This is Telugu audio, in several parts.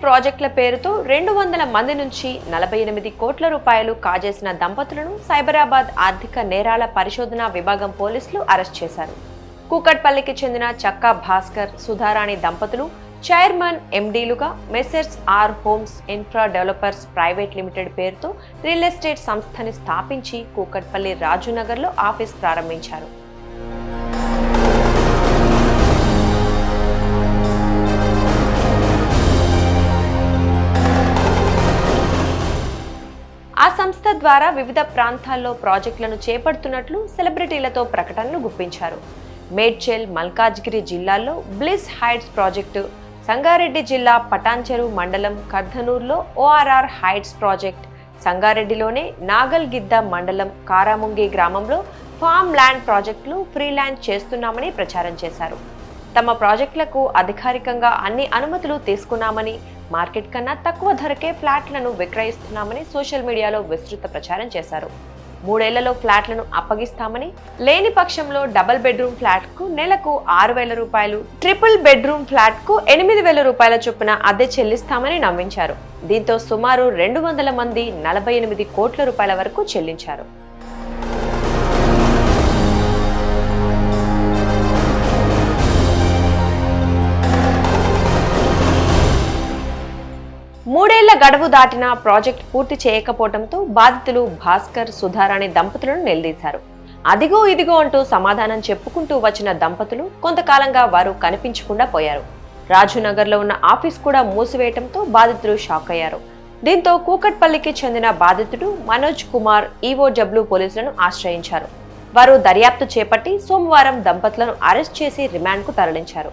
ప్రాజెక్టుల పేరుతో 200 మంది నుంచి 48 కోట్ల రూపాయలు కాజేసిన దంపతులను సైబరాబాద్ ఆర్థిక నేరాల పరిశోధన విభాగం పోలీసులు అరెస్ట్ చేశారు. కూకట్పల్లికి చెందిన చక్కా భాస్కర్, సుధారాణి దంపతులు చైర్మన్ ఎండీలుగా messrs R homes infra developers private limited పేరుతో రియల్ ఎస్టేట్ సంస్థని స్థాపించి కూకట్పల్లి రాజునగర్లో ఆఫీస్ ప్రారంభించారు. ఆ సంస్థ ద్వారా వివిధ ప్రాంతాల్లో ప్రాజెక్టులను చేపడుతున్నట్లు సెలబ్రిటీలతో ప్రకటనలు గుప్పించారు. మేడ్చల్, మల్కాజ్గిరి జిల్లాల్లో బ్లిస్ హైట్స్ ప్రాజెక్టు, సంగారెడ్డి జిల్లా పటాన్చెరు మండలం కర్ధనూర్లో ఓఆర్ఆర్ హైట్స్ ప్రాజెక్ట్, సంగారెడ్డిలోనే నాగల్గిద్ద మండలం కారాముంగి గ్రామంలో ఫామ్ ల్యాండ్ ప్రాజెక్టులు ఫ్రీలాన్స్ చేస్తున్నామని ప్రచారం చేశారు. తమ ప్రాజెక్టులకు అధికారికంగా అన్ని అనుమతులు తీసుకున్నామని, మార్కెట్ కన్నా తక్కువ ధరకే ఫ్లాట్లను విక్రయిస్తున్నామని సోషల్ మీడియాలో విస్తృత ప్రచారం చేశారు. 3 ఏళ్లలో ఫ్లాట్లను అప్పగిస్తామని, లేని పక్షంలో డబుల్ బెడ్రూమ్ ఫ్లాట్కు నెలకు 6,000 రూపాయలు, ట్రిపుల్ బెడ్రూమ్ ఫ్లాట్కు 8,000 రూపాయల చొప్పున అద్దె చెల్లిస్తామని నమ్మించారు. దీంతో సుమారు 200 మంది 48 కోట్ల రూపాయల వరకు చెల్లించారు. మూడేళ్ల గడువు దాటినా ప్రాజెక్ట్ పూర్తి చేయకపోవడంతో బాధితులు భాస్కర్, సుధారాణి దంపతులను నిలదీశారు. అదిగో ఇదిగో అంటూ సమాధానం చెప్పుకుంటూ వచ్చిన దంపతులు కొంతకాలంగా వారు కనిపించకుండా పోయారు. రాజునగర్లో ఉన్న ఆఫీస్ కూడా మూసివేయడంతో బాధితులు షాక్ అయ్యారు. దీంతో కూకట్పల్లికి చెందిన బాధితుడు మనోజ్ కుమార్ ఈఓడబ్ల్యూ పోలీసులను ఆశ్రయించారు. వారు దర్యాప్తు చేపట్టి సోమవారం దంపతులను అరెస్ట్ చేసి రిమాండ్కు తరలించారు.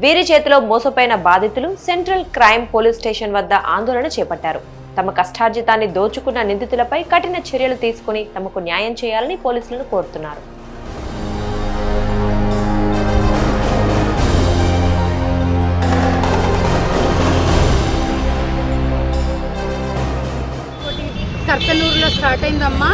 వీరి చేతిలో మోసపోయిన బాధితులు సెంట్రల్ క్రైమ్ పోలీస్ స్టేషన్ వద్ద ఆందోళన చేపట్టారు. తమ కష్టార్జితాన్ని దోచుకున్న నిందితులపై కఠిన చర్యలు తీసుకుని తమకు న్యాయం చేయాలని పోలీసులను కోరుతున్నారు. కర్తనూరులో స్టార్ట్ అయిందమ్మా,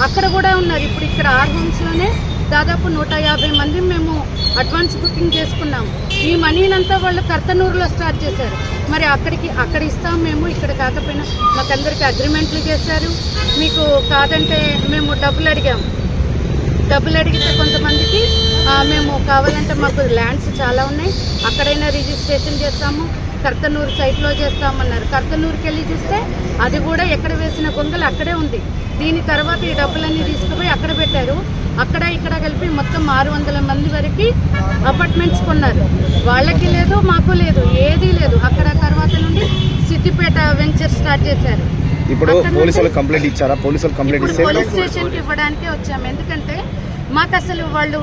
అక్కడ కూడా ఉన్నారు. ఇప్పుడు ఇక్కడ ఆర్ హోమ్స్లోనే దాదాపు 150 మంది మేము అడ్వాన్స్ బుకింగ్ చేసుకున్నాము. ఈ మనీనంతా వాళ్ళు కర్తనూరులో స్టార్ట్ చేశారు. మరి అక్కడ ఇస్తాం మేము, ఇక్కడ కాకపోయినా మాకందరికి అగ్రిమెంట్లు చేశారు. మీకు కాదంటే మేము డబ్బులు అడిగాము. డబ్బులు అడిగితే కొంతమందికి మేము కావాలంటే మాకు ల్యాండ్స్ చాలా ఉన్నాయి, అక్కడైనా రిజిస్ట్రేషన్ చేస్తాము, కర్తనూరు సైట్లో చేస్తామన్నారు. కర్తనూరుకి వెళ్ళి చూస్తే అది కూడా ఎక్కడ వేసిన గొంగలు అక్కడే ఉంది. దీని తర్వాత ఈ డబ్బులన్నీ తీసుకుపోయి అక్కడ పెట్టారు. అక్కడ ఇక్కడ కలిపి మొత్తం 600 మంది వరకు అపార్ట్మెంట్స్ కొన్నారు. వాళ్ళకి లేదు, మాకు లేదు, ఏదీ లేదు. అక్కడ తర్వాత నుండి సిద్దిపేట వెంచర్ స్టార్ట్ చేశారు. ఇప్పుడు పోలీసులు కంప్లైంట్ ఇచ్చారా? పోలీస్ స్టేషన్కి ఇవ్వడానికే వచ్చాము. ఎందుకంటే మాకు అసలు వాళ్ళు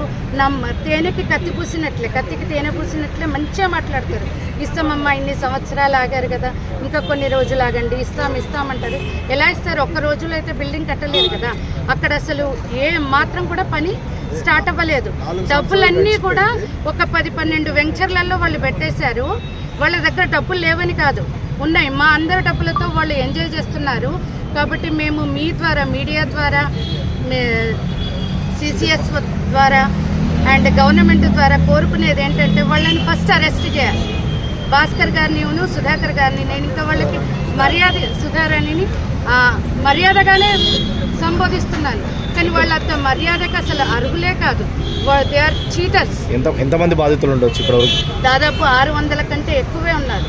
తేనెకి కత్తి పూసినట్లే, కత్తికి తేనె పూసినట్లే మంచిగా మాట్లాడతారు. ఇస్తామమ్మా, ఇన్ని సంవత్సరాలు ఆగారు కదా, ఇంకా కొన్ని రోజులు ఆగండి, ఇస్తామంటారు. ఎలా ఇస్తారు? ఒక్క రోజులో అయితే బిల్డింగ్ కట్టలేదు కదా. అక్కడ అసలు ఏ మాత్రం కూడా పని స్టార్ట్ అవ్వలేదు. డబ్బులన్నీ కూడా ఒక 10-12 వెంచర్లలో వాళ్ళు పెట్టేశారు. వాళ్ళ దగ్గర డబ్బులు లేవని కాదు, ఉన్నాయి. మా అందరి డబ్బులతో వాళ్ళు ఎంజాయ్ చేస్తున్నారు. కాబట్టి మేము మీ ద్వారా, మీడియా ద్వారా, సిసిఎస్ ద్వారా అండ్ గవర్నమెంట్ ద్వారా కోరుకునేది ఏంటంటే వాళ్ళని ఫస్ట్ అరెస్ట్ చేయాలి. భాస్కర్ గారిని, సుధాకర్ గారిని. నేను ఇంకా వాళ్ళకి సుధారాణిని మర్యాదగానే సంబోధిస్తున్నాను, కానీ వాళ్ళంత మర్యాదకు అసలు అర్హులే కాదు. They are cheaters. ఎంతమంది బాధితులు ఉండొచ్చు? ఇప్పుడు దాదాపు 600 కంటే ఎక్కువే ఉన్నారు.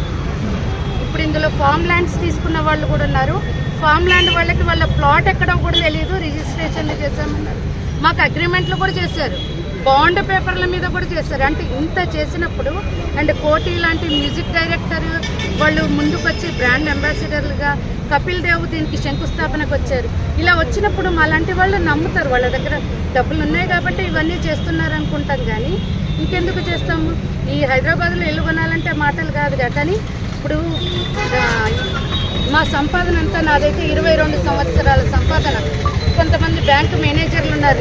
ఇప్పుడు ఇందులో ఫామ్ ల్యాండ్స్ తీసుకున్న వాళ్ళు కూడా ఉన్నారు. ఫామ్ ల్యాండ్ వాళ్ళకి వాళ్ళ ప్లాట్ ఎక్కడో కూడా తెలియదు, రిజిస్ట్రేషన్లు చేశామన్నారు. మాకు అగ్రిమెంట్లు కూడా చేశారు, బాండ్ పేపర్ల మీద కూడా చేశారు. అంటే ఇంత చేసినప్పుడు అండ్ కోటి లాంటి మ్యూజిక్ డైరెక్టర్ వాళ్ళు ముందుకు వచ్చి బ్రాండ్ అంబాసిడర్లుగా, కపిల్ దేవ్ దీనికి శంకుస్థాపనకు వచ్చారు. ఇలా వచ్చినప్పుడు మాలాంటి వాళ్ళు నమ్ముతారు. వాళ్ళ దగ్గర డబ్బులు ఉన్నాయి కాబట్టి ఇవన్నీ చేస్తున్నారు అనుకుంటాం, కానీ ఇంకెందుకు చేస్తాము? ఈ హైదరాబాద్లో ఇల్లు కొనాలంటే మాటలు కాదుగా. కానీ ఇప్పుడు మా సంపాదన అంతా, నాదైతే 22 సంవత్సరాల సంపాదన. కొంతమంది బ్యాంకు మేనేజర్లు ఉన్నారు,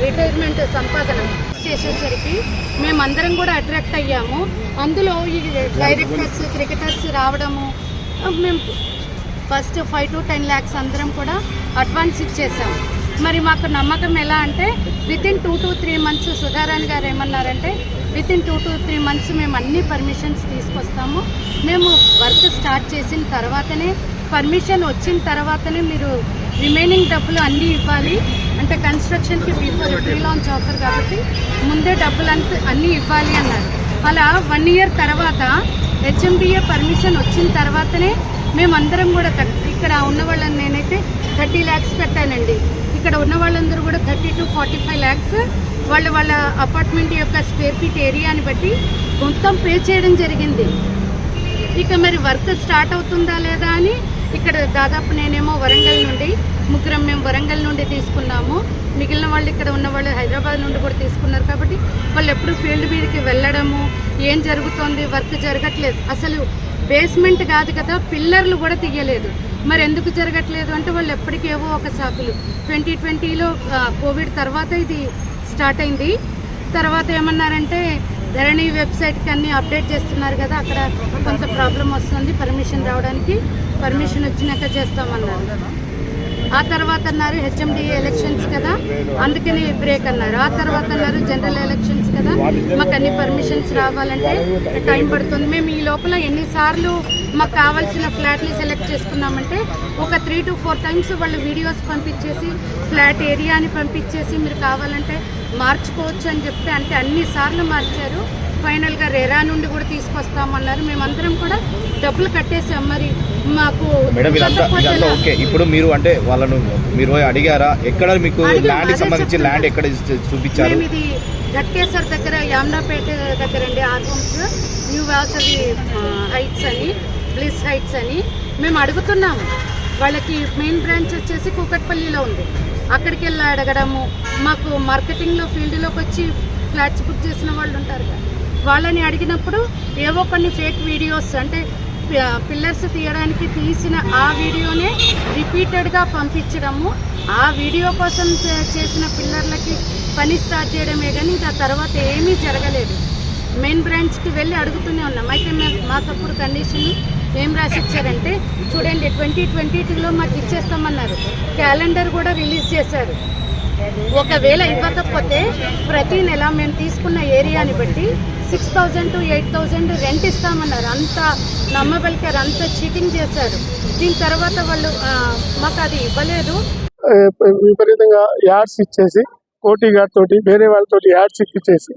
రిటైర్మెంట్ సంపాదన చేసేసరికి మేమందరం కూడా అట్రాక్ట్ అయ్యాము. అందులో ఈ డైరెక్టర్స్, క్రికెటర్స్ రావడము, మేము ఫస్ట్ 5 to 10 lakhs అందరం కూడా అడ్వాన్స్ ఇచ్చేసాము. మరి మాకు నమ్మకం ఎలా అంటే వితిన్ 2 to 3 months సుధారాణి గారు ఏమన్నారంటే వితిన్ 2 to 3 months మేము అన్ని పర్మిషన్స్ తీసుకొస్తాము, మేము వర్క్ స్టార్ట్ చేసిన తర్వాతనే, పర్మిషన్ వచ్చిన తర్వాతనే మీరు రిమైనింగ్ డబ్బులు అన్నీ ఇవ్వాలి. అంటే కన్స్ట్రక్షన్కి బిఫోర్ ప్రీ లాంచ్ ఆఫర్ కాబట్టి ముందే డబ్బులు అన్నీ ఇవ్వాలి అన్నారు. అలా 1 year తర్వాత హెచ్ఎండిఏ పర్మిషన్ వచ్చిన తర్వాతనే మేమందరం కూడా ఇక్కడ ఉన్న వాళ్ళని నేనైతే 30 lakhs కట్టానండి. ఇక్కడ ఉన్న వాళ్ళందరూ కూడా 30 to 45 lakhs వాళ్ళ అపార్ట్మెంట్ యొక్క స్క్వేర్ ఫీట్ ఏరియాని బట్టి మొత్తం పే చేయడం జరిగింది. ఇక మరి వర్క్ స్టార్ట్ అవుతుందా లేదా అని ఇక్కడ దాదాపు నేనేమో వరంగల్ నుండి మేము వరంగల్ నుండి తీసుకున్నాము. మిగిలిన వాళ్ళు ఇక్కడ ఉన్న వాళ్ళు హైదరాబాద్ నుండి కూడా తీసుకున్నారు. కాబట్టి వాళ్ళు ఎప్పుడు ఫీల్డ్ మీదకి వెళ్ళడము, ఏం జరుగుతోంది, వర్క్ జరగట్లేదు, అసలు బేస్మెంట్ కాదు కదా పిల్లర్లు కూడా తీయలేదు. మరి ఎందుకు జరగట్లేదు అంటే వాళ్ళు ఎప్పటికీ ఏవో ఒక సాకులు. 2020లో కోవిడ్ తర్వాత ఇది స్టార్ట్ అయింది. తర్వాత ఏమన్నారంటే ధరణి వెబ్సైట్కి అన్నీ అప్డేట్ చేస్తున్నారు కదా, అక్కడ కొంత ప్రాబ్లం వస్తుంది, పర్మిషన్ రావడానికి, పర్మిషన్ వచ్చినాక చేస్తామన్నారు. ఆ తర్వాత అన్నారు హెచ్ఎండిఏ ఎలక్షన్స్ కదా అందుకని బ్రేక్ అన్నారు. ఆ తర్వాత అన్నారు జనరల్ ఎలక్షన్స్ కదా మాకు అన్ని పర్మిషన్స్ రావాలంటే టైం పడుతుంది. మేము ఈ లోపల ఎన్నిసార్లు మాకు కావాల్సిన ఫ్లాట్ని సెలెక్ట్ చేసుకున్నామంటే ఒక 3 to 4 times వాళ్ళు వీడియోస్ పంపించేసి ఫ్లాట్ ఏరియాని పంపించేసి మీరు కావాలంటే మార్చుకోవచ్చు అని చెప్తే అంటే అన్నిసార్లు మార్చారు. ఫైనల్గా రెరా నుండి కూడా తీసుకొస్తామన్నారు. మేమందరం కూడా డబ్బులు కట్టేసాం. మరి మాకు ఓకే, ఇప్పుడు మీరు అంటే వాళ్ళను మీరు అడిగారా ఎక్కడ మీకు ల్యాండ్ కి సంబంధించి ల్యాండ్ ఎక్కడ చూపించారు? మేము ఇది ఘట్కేసర్ దగ్గర యామ్నాపేట దగ్గర అండి, ఆర్హోమ్స్ న్యూ వాసవి హైట్స్ అని, బ్లిస్ హైట్స్ అని మేము అడుగుతున్నాము. వాళ్ళకి మెయిన్ బ్రాంచ్ వచ్చేసి కూకట్పల్లిలో ఉంది. అక్కడికి వెళ్ళి అడగడము, మాకు మార్కెటింగ్లో ఫీల్డ్లోకి వచ్చి ఫ్లాట్స్ బుక్ చేసిన వాళ్ళు ఉంటారు కదా, వాళ్ళని అడిగినప్పుడు ఏవో కొన్ని ఫేక్ వీడియోస్ అంటే పిల్లర్స్ తీయడానికి తీసిన ఆ వీడియోనే రిపీటెడ్గా పంపించడము, ఆ వీడియో కోసం చేసిన పిల్లర్లకి పని స్టార్ట్ చేయడమే కానీ ఇంకా తర్వాత ఏమీ జరగలేదు. మెయిన్ బ్రాంచ్కి వెళ్ళి అడుగుతూనే ఉన్నాం. అయితే మాకు అప్పుడు కండిషన్ ఏం రాసి ఇచ్చారంటే చూడండి 2022లో మాకు ఇచ్చేస్తామన్నారు. క్యాలెండర్ కూడా రిలీజ్ చేశారు. ఒకవేళ ఇవ్వకపోతే ప్రతి నెల మేము తీసుకున్న ఏరియాని బట్టి 6,000 to 8,000 రెంట్ ఇస్తామన్నారు. అంత నమ్మబలికారు, అంత చీటింగ్ చేశారు. దీని తర్వాత వాళ్ళు మాకు అది ఇవ్వలేదు. విపరీతంగా యాడ్స్ ఇచ్చేసి కోటి గారితో వేరే వాళ్ళతో యాడ్స్ ఇప్పించేసి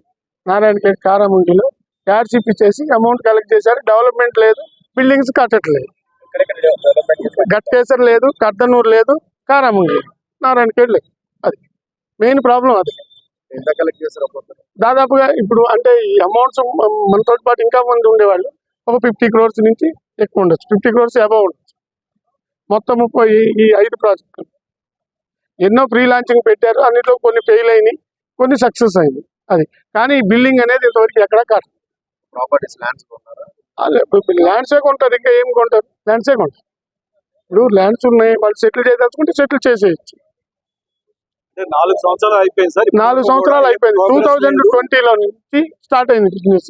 నారాయణఖేడ్ కారాముండిలో యాడ్స్ ఇప్పించేసి అమౌంట్ కలెక్ట్ చేశారు. డెవలప్మెంట్ లేదు, బిల్డింగ్స్ కట్టట్లేదు. ఘట్కేసర్ లేదు, కర్దనూరు లేదు, కారాముండి, నారాయణఖేడ్ లేదు. అది మెయిన్ ప్రాబ్లం. అది దాదాపుగా ఇప్పుడు అంటే ఈ అమౌంట్స్ మనతో పాటు ఇంకా మంది ఉండేవాళ్ళు ఒక 50 crores నుంచి ఎక్కువ ఉండొచ్చు, 50 crores అబౌవ్ ఉండొచ్చు. మొత్తం ఈ 5 ప్రాజెక్టులు ఎన్నో ప్రీ లాంచింగ్ పెట్టారు. అన్నిట్లో కొన్ని ఫెయిల్ అయినాయి, కొన్ని సక్సెస్ అయింది. అది కానీ ఈ బిల్డింగ్ అనేది ఇంతవరకు ఎక్కడ కాదు. ల్యాండ్సే కొంటారు, ఇంకా ఏం కొంటారు? ల్యాండ్సే కొంటారు. ఇప్పుడు ల్యాండ్స్ ఉన్నాయి, వాళ్ళు సెటిల్ చేయదలుచుకుంటే సెటిల్ చేసేయచ్చు. 4 సంవత్సరాలు అయిపోయింది సార్. 4 సంవత్సరాలు అయిపోయింది. 2020లో నుంచి స్టార్ట్ అయింది బిజినెస్.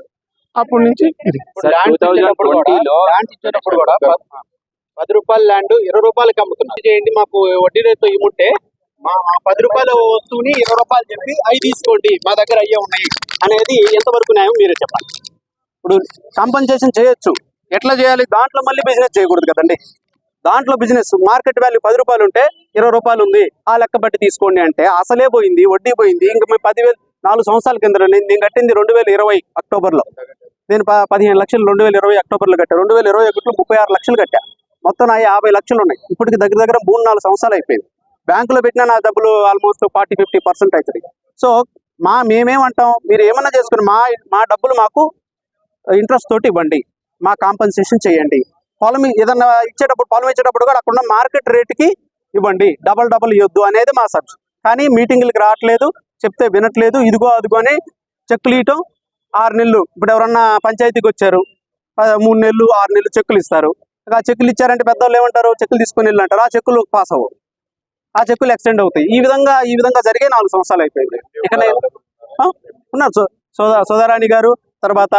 అప్పటి నుంచి ఇది 2020 కూడా 10 రూపాయల ల్యాండ్ 20 రూపాయలకి అమ్ముతున్నారు. చేయండి మాకు వడ్డీ రేట్తో ఇమ్ముంటే మా 10 రూపాయల వస్తువుని 20 రూపాయలు చెప్పి అవి తీసుకోండి మా దగ్గర అయ్యే ఉన్నాయి అనేది ఎంతవరకు న్యాయం మీరే చెప్పాలి. ఇప్పుడు కాంపన్సేషన్ చేయొచ్చు, ఎట్లా చేయాలి? దాంట్లో మళ్ళీ బిజినెస్ చేయకూడదు కదండి. దాంట్లో బిజినెస్ మార్కెట్ వాల్యూ 10 రూపాయలు ఉంటే 20 రూపాయలు ఉంది ఆ లెక్క బట్టి తీసుకోండి అంటే అసలే పోయింది, వడ్డీ పోయింది. ఇంకా మేము 10,000 4 సంవత్సరాల కింద నేను కట్టింది 2020 అక్టోబర్లో. నేను 15 లక్షలు 2020 అక్టోబర్లో కట్టా. 2021లో 36 లక్షలు కట్టా. మొత్తం నా 50 లక్షలు ఉన్నాయి. ఇప్పటికి దగ్గర 3-4 సంవత్సరాలు అయిపోయింది. బ్యాంకులో పెట్టినా నా డబ్బులు ఆల్మోస్ట్ 40-50% అవుతుంది. సో మేమేమంటాం, మీరు ఏమన్నా చేసుకుని మా డబ్బులు మాకు ఇంట్రెస్ట్ తోటి ఇవ్వండి, మా కాంపన్సేషన్ చేయండి. పొలం ఏదన్నా ఇచ్చేటప్పుడు, పొలం ఇచ్చేటప్పుడు కూడా అక్కడ మార్కెట్ రేటుకి ఇవ్వండి, డబల్ ఇవ్వద్దు అనేది మా సబ్జెక్ట్. కానీ మీటింగ్లకి రావట్లేదు, చెప్తే వినట్లేదు. ఇదిగో అదిగో అని చెక్కులు ఇవ్వటం. 6 నెలలు ఇప్పుడు ఎవరన్నా పంచాయతీకి వచ్చారు, 3 నెలలు 6 నెలలు చెక్కులు ఇస్తారు. ఆ చెక్కులు ఇచ్చారంటే పెద్దవాళ్ళు ఏమంటారు, చెక్కులు తీసుకొని వెళ్ళి అంటారు. ఆ చెక్కులు పాస్ అవ్వవు, ఆ చెక్కులు ఎక్స్టెండ్ అవుతాయి. ఈ విధంగా జరిగే 4 సంవత్సరాలు అయిపోయింది. ఇక ఉన్నారు సోదరాణి గారు, తర్వాత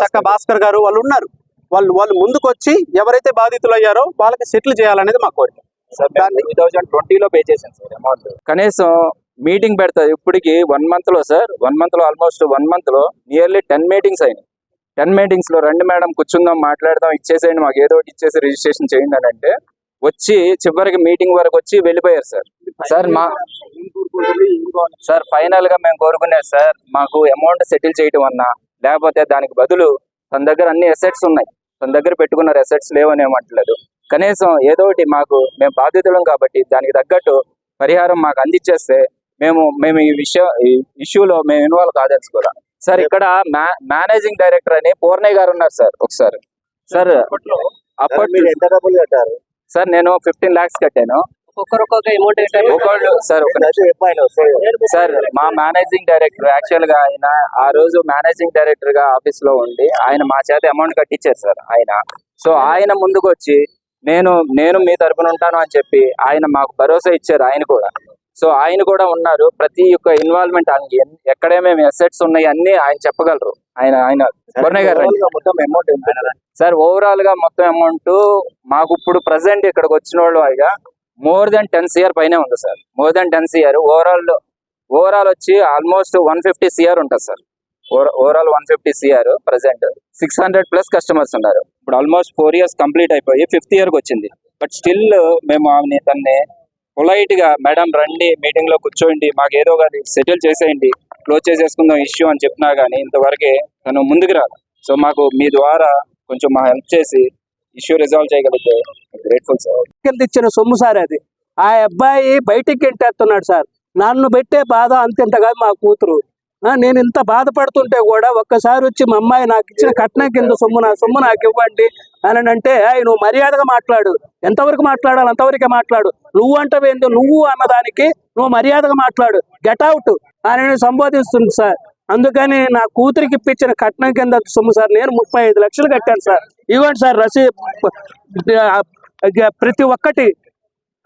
చక్క భాస్కర్ గారు, వాళ్ళు ఉన్నారు. వాళ్ళు ముందుకు వచ్చి ఎవరైతే బాధితులు అయ్యారో వాళ్ళకి సెటిల్ చేయాలనేది మా కోరిక. 2020లో పే చేశాను సార్ అమౌంట్. కనీసం మీటింగ్ పెడతారు ఇప్పటికి 1 month లో సార్. 1 month లో ఆల్మోస్ట్ 1 month లో నియర్లీ 10 మీటింగ్స్ అయినాయి. 10 మీటింగ్స్ లో రండి మేడం కూర్చుందాం మాట్లాడదాం ఇచ్చేసేయండి మాకు ఏదో ఒకటి ఇచ్చేసి రిజిస్ట్రేషన్ చేయండి అని అంటే వచ్చి చివరికి మీటింగ్ వరకు వచ్చి వెళ్ళిపోయారు సార్. సార్ ఫైనల్ గా మేము కోరుకునేది సార్ మాకు అమౌంట్ సెటిల్ చేయటం అన్నా లేకపోతే దానికి బదులు తన దగ్గర అన్ని అసెట్స్ ఉన్నాయి, తన దగ్గర పెట్టుకున్న అసెట్స్ లేవని ఏమంటలేదు. కనీసం ఏదో ఒకటి మాకు మేము బాధితులం కాబట్టి దానికి తగ్గట్టు పరిహారం మాకు అందించేస్తే మేము ఈ ఇష్యూలో మేము ఇన్వాల్వ్ కాదలుచుకోరా సార్. ఇక్కడ మేనేజింగ్ డైరెక్టర్ అని పూర్ణయ్య గారు ఉన్నారు సార్. ఒకసారి సార్ అప్పట్లో ఎంత డబ్బులు కట్టారు సార్? నేను 15 lakhs కట్టాను. ఒకళ్ళు సార్ సార్ మా మేనేజింగ్ డైరెక్టర్ యాక్చువల్ గా ఆయన ఆ రోజు మేనేజింగ్ డైరెక్టర్ గా ఆఫీస్ లో ఉండి ఆయన మా చేత అమౌంట్ కట్టించారు సార్ ఆయన. సో ఆయన ముందుకు వచ్చి నేను మీ తరపున ఉంటాను అని చెప్పి ఆయన మాకు భరోసా ఇచ్చారు ఆయన కూడా. సో ఆయన కూడా ఉన్నారు. ప్రతి ఒక్క ఇన్వాల్వ్మెంట్ ఎక్కడేమేమి అసెట్స్ ఉన్నాయి అన్ని ఆయన చెప్పగలరు. ఆయన పూర్ణయ్య గారు సార్ ఓవరాల్ గా మొత్తం అమౌంట్ మాకు ఇప్పుడు ప్రెసెంట్ ఇక్కడికి వచ్చిన వాళ్ళు అయిగా more than 10 CR పైనే ఉంది sir. more than 10 CR overall వచ్చి ఆల్మోస్ట్ 150 CR ఉంటుంది sir. Overall 150 CR present 600+ customers ఉన్నారు. ఇప్పుడు ఆల్మోస్ట్ 4 years కంప్లీట్ అయిపోయి 5th year కి వచ్చింది. బట్ స్టిల్ మేము తన్ని పొలైట్ గా మేడం రండి మీటింగ్ లో కూర్చోండి మాకు ఏదో ఒకటి సెటిల్ చేసేయండి క్లోజ్ చేసేసుకుందాం ఇష్యూ అని చెప్పినా గానీ ఇంతవరకే తను ముందుకు రాదు. సో మాకు మీ ద్వారా కొంచెం మా హెల్ప్ చేసి ఇష్యూ రిజాల్వ్ చేయగలిగితే గ్రేట్ఫుల్ సార్. ఇచ్చిన సొమ్ము సార్ అది. ఆ అబ్బాయి బయటికి గెంటేస్తున్నాడు సార్. నన్ను పెట్టే బాధ అంతెంత కాదు మా కూతురు. నేను ఇంత బాధపడుతుంటే కూడా ఒక్కసారి వచ్చి మా అమ్మాయి నాకు ఇచ్చిన కట్నం కింద సొమ్ము నాకు ఇవ్వండి అని అంటే నువ్వు మర్యాదగా మాట్లాడు, ఎంతవరకు మాట్లాడాలి అంతవరకే మాట్లాడు, నువ్వు అంటవేందో నువ్వు అన్నదానికి నువ్వు మర్యాదగా మాట్లాడు, గెట్ అవుట్ అని సంబోధిస్తుంది సార్. అందుకని నా కూతురికి ఇప్పించిన కట్నం కింద సొమ్ము సార్ నేను 35 లక్షలు కట్టాను సార్. ఇవ్వండి సార్ ప్రతి ఒక్కటి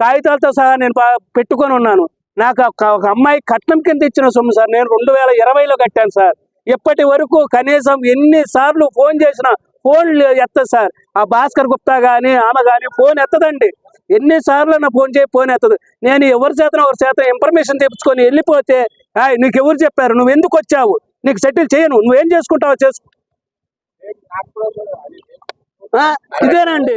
కాగితాలతో సహా నేను పెట్టుకొని ఉన్నాను. నాకు ఒక అమ్మాయి కట్నం కింద ఇచ్చిన సొమ్ము సార్ నేను 2020లో కట్టాను సార్. ఇప్పటి వరకు కనీసం ఎన్నిసార్లు ఫోన్ చేసినా ఫోన్లు ఎత్తదు సార్. ఆ భాస్కర్ గుప్తా కానీ ఆమె కానీ ఫోన్ ఎత్తదండి. ఎన్నిసార్లు నా ఫోన్ ఎత్తదు. నేను ఎవరి చేత ఇన్ఫర్మేషన్ తెప్పించుకొని వెళ్ళిపోతే నీకు ఎవరు చెప్పారు, నువ్వు ఎందుకు వచ్చావు, నీకు సెటిల్ చేయను, నువ్వేం చేసుకుంటావో చేసుకో. ఇదేనండి.